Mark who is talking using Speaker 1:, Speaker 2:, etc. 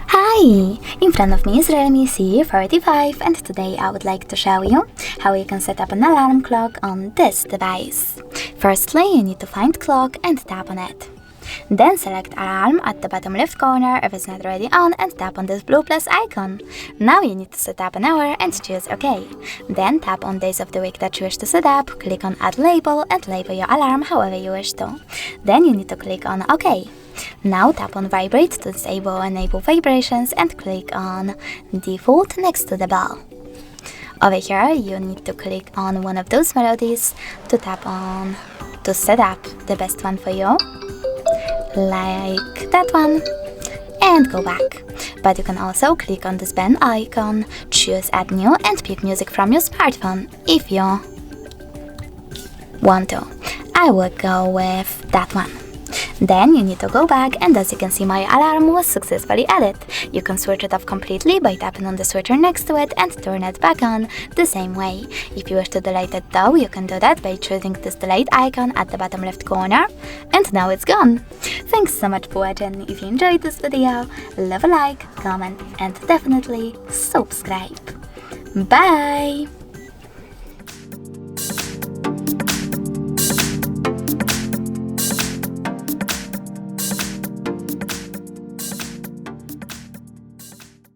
Speaker 1: Hi! In front of me is Realme C35 and today I would like to show you how you can set up an alarm clock on this device. Firstly, you need to find clock and tap on it. Then select alarm at the bottom left corner if it's not already on and tap on this blue plus icon. Now you need to set up an hour and choose OK. Then tap on days of the week that you wish to set up, click on add label and label your alarm however you wish to. Then you need to click on OK. Now tap on vibrate to disable or enable vibrations and click on default next to the bell. Over here you need to click on one of those melodies to tap on to set up the best one for you, like that one, and go back. But you can also click on this pen icon, choose add new and pick music from your smartphone if you want to. I will go with that one. Then you need to go back, and as you can see, my alarm was successfully added. You can switch it off completely by tapping on the switcher next to it and turn it back on the same way. If you wish to delete it though, you can do that by choosing this delete icon at the bottom left corner, and now it's gone. Thanks so much for watching. If you enjoyed this video, leave a like, comment and definitely subscribe. Bye!